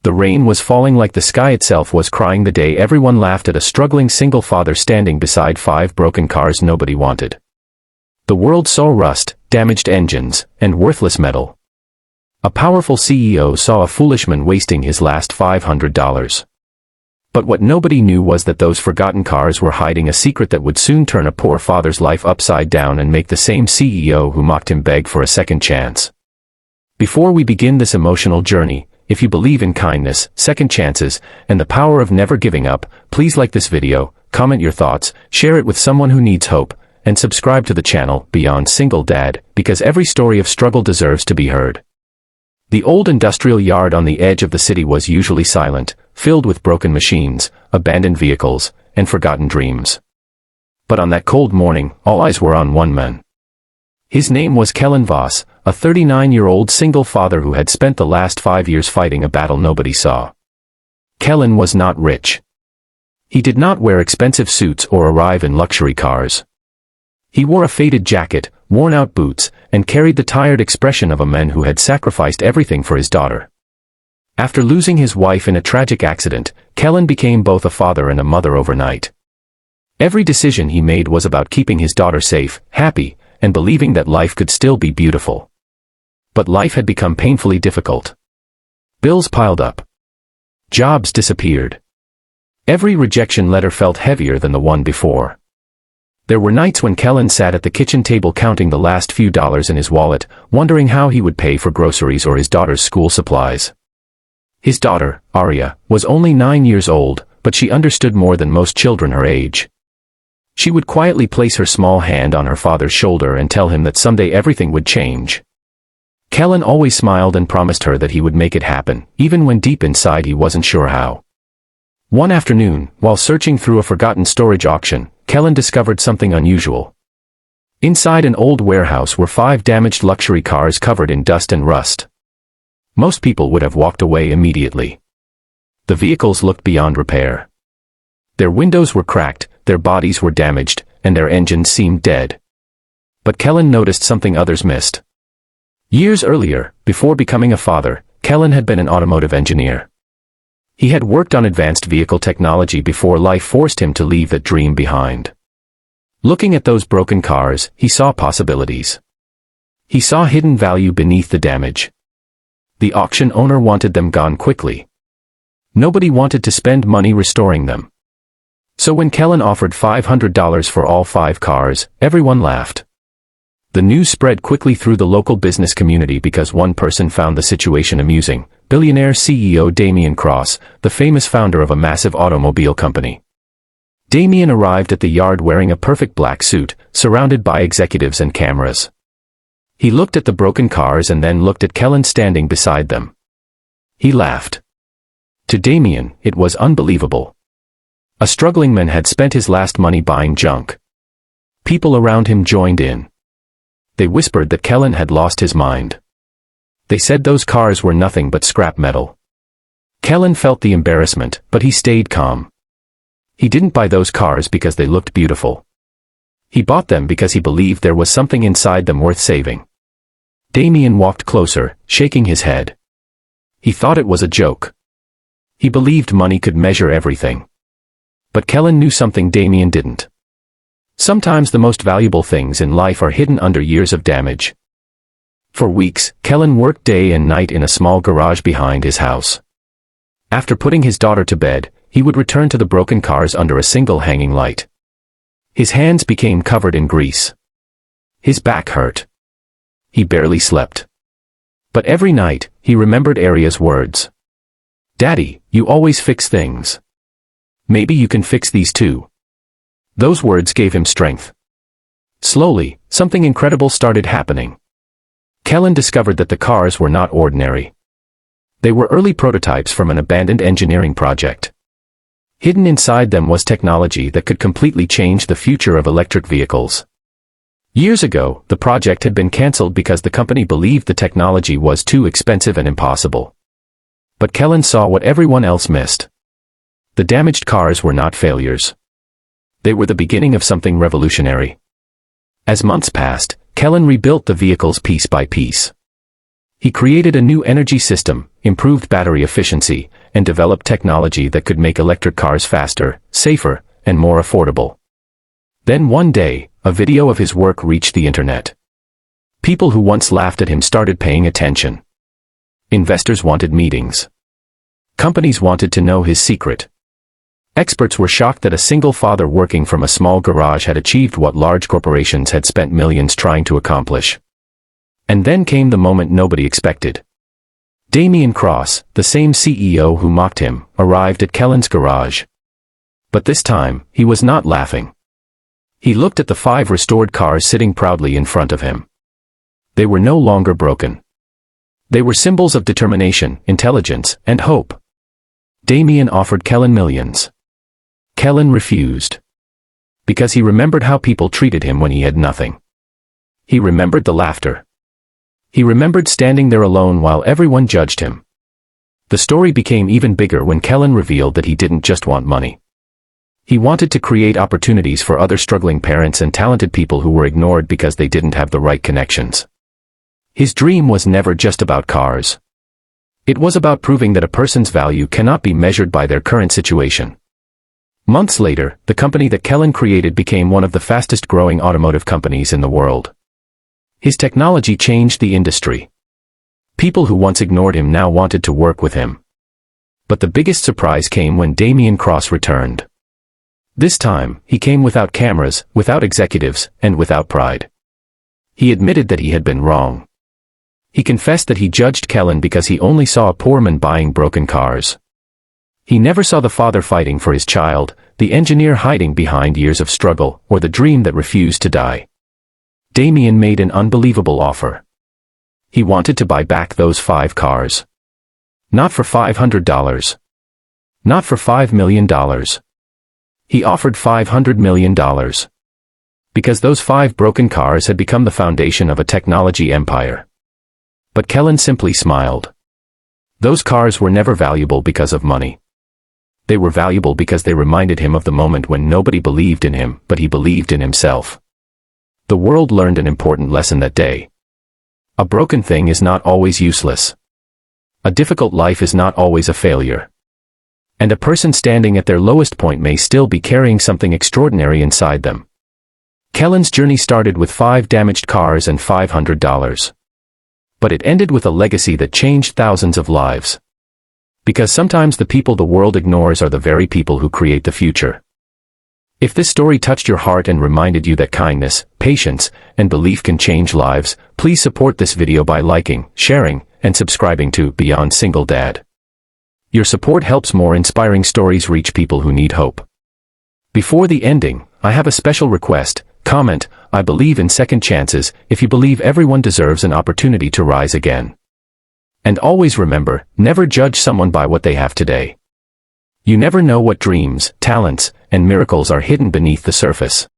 The rain was falling like the sky itself was crying. The day everyone laughed at a struggling single father standing beside 5 broken cars nobody wanted. The world saw rust, damaged engines, and worthless metal. A powerful CEO saw a foolish man wasting his last $500. But what nobody knew was that those forgotten cars were hiding a secret that would soon turn a poor father's life upside down and make the same CEO who mocked him beg for a second chance. Before we begin this emotional journey, if you believe in kindness, second chances, and the power of never giving up, please like this video, comment your thoughts, share it with someone who needs hope, and subscribe to the channel Beyond Single Dad, because every story of struggle deserves to be heard. The old industrial yard on the edge of the city was usually silent, filled with broken machines, abandoned vehicles, and forgotten dreams. But on that cold morning, all eyes were on one man. His name was Kellan Voss, a 39-year-old single father who had spent the last 5 years fighting a battle nobody saw. Kellan was not rich. He did not wear expensive suits or arrive in luxury cars. He wore a faded jacket, worn-out boots, and carried the tired expression of a man who had sacrificed everything for his daughter. After losing his wife in a tragic accident, Kellan became both a father and a mother overnight. Every decision he made was about keeping his daughter safe, happy, and believing that life could still be beautiful. But life had become painfully difficult. Bills piled up. Jobs disappeared. Every rejection letter felt heavier than the one before. There were nights when Kellan sat at the kitchen table counting the last few dollars in his wallet, wondering how he would pay for groceries or his daughter's school supplies. His daughter, Arya, was only 9 years old, but she understood more than most children her age. She would quietly place her small hand on her father's shoulder and tell him that someday everything would change. Kellan always smiled and promised her that he would make it happen, even when deep inside he wasn't sure how. One afternoon, while searching through a forgotten storage auction, Kellan discovered something unusual. Inside an old warehouse were 5 damaged luxury cars covered in dust and rust. Most people would have walked away immediately. The vehicles looked beyond repair. Their windows were cracked, their bodies were damaged, and their engines seemed dead. But Kellan noticed something others missed. Years earlier, before becoming a father, Kellan had been an automotive engineer. He had worked on advanced vehicle technology before life forced him to leave that dream behind. Looking at those broken cars, he saw possibilities. He saw hidden value beneath the damage. The auction owner wanted them gone quickly. Nobody wanted to spend money restoring them. So when Kellan offered $500 for all 5 cars, everyone laughed. The news spread quickly through the local business community because one person found the situation amusing: billionaire CEO Damien Cross, the famous founder of a massive automobile company. Damien arrived at the yard wearing a perfect black suit, surrounded by executives and cameras. He looked at the broken cars and then looked at Kellan standing beside them. He laughed. To Damien, it was unbelievable. A struggling man had spent his last money buying junk. People around him joined in. They whispered that Kellan had lost his mind. They said those cars were nothing but scrap metal. Kellan felt the embarrassment, but he stayed calm. He didn't buy those cars because they looked beautiful. He bought them because he believed there was something inside them worth saving. Damien walked closer, shaking his head. He thought it was a joke. He believed money could measure everything. But Kellan knew something Damien didn't. Sometimes the most valuable things in life are hidden under years of damage. For weeks, Kellan worked day and night in a small garage behind his house. After putting his daughter to bed, he would return to the broken cars under a single hanging light. His hands became covered in grease. His back hurt. He barely slept. But every night, he remembered Arya's words. "Daddy, you always fix things. Maybe you can fix these too." Those words gave him strength. Slowly, something incredible started happening. Kellan discovered that the cars were not ordinary. They were early prototypes from an abandoned engineering project. Hidden inside them was technology that could completely change the future of electric vehicles. Years ago, the project had been cancelled because the company believed the technology was too expensive and impossible. But Kellan saw what everyone else missed. The damaged cars were not failures. They were the beginning of something revolutionary. As months passed, Kellan rebuilt the vehicles piece by piece. He created a new energy system, improved battery efficiency, and developed technology that could make electric cars faster, safer, and more affordable. Then one day, a video of his work reached the internet. People who once laughed at him started paying attention. Investors wanted meetings. Companies wanted to know his secret. Experts were shocked that a single father working from a small garage had achieved what large corporations had spent millions trying to accomplish. And then came the moment nobody expected. Damien Cross, the same CEO who mocked him, arrived at Kellan's garage. But this time, he was not laughing. He looked at the 5 restored cars sitting proudly in front of him. They were no longer broken. They were symbols of determination, intelligence, and hope. Damien offered Kellan millions. Kellan refused. Because he remembered how people treated him when he had nothing. He remembered the laughter. He remembered standing there alone while everyone judged him. The story became even bigger when Kellan revealed that he didn't just want money. He wanted to create opportunities for other struggling parents and talented people who were ignored because they didn't have the right connections. His dream was never just about cars. It was about proving that a person's value cannot be measured by their current situation. Months later, the company that Kellan created became one of the fastest-growing automotive companies in the world. His technology changed the industry. People who once ignored him now wanted to work with him. But the biggest surprise came when Damien Cross returned. This time, he came without cameras, without executives, and without pride. He admitted that he had been wrong. He confessed that he judged Kellan because he only saw a poor man buying broken cars. He never saw the father fighting for his child, the engineer hiding behind years of struggle, or the dream that refused to die. Damien made an unbelievable offer. He wanted to buy back those 5 cars. Not for $500. Not for $5 million. He offered $500 million. Because those 5 broken cars had become the foundation of a technology empire. But Kellan simply smiled. Those cars were never valuable because of money. They were valuable because they reminded him of the moment when nobody believed in him, but he believed in himself. The world learned an important lesson that day. A broken thing is not always useless. A difficult life is not always a failure. And a person standing at their lowest point may still be carrying something extraordinary inside them. Kellan's journey started with 5 damaged cars and $500. But it ended with a legacy that changed thousands of lives. Because sometimes the people the world ignores are the very people who create the future. If this story touched your heart and reminded you that kindness, patience, and belief can change lives, please support this video by liking, sharing, and subscribing to Beyond Single Dad. Your support helps more inspiring stories reach people who need hope. Before the ending, I have a special request. Comment, "I believe in second chances," if you believe everyone deserves an opportunity to rise again. And always remember, never judge someone by what they have today. You never know what dreams, talents, and miracles are hidden beneath the surface.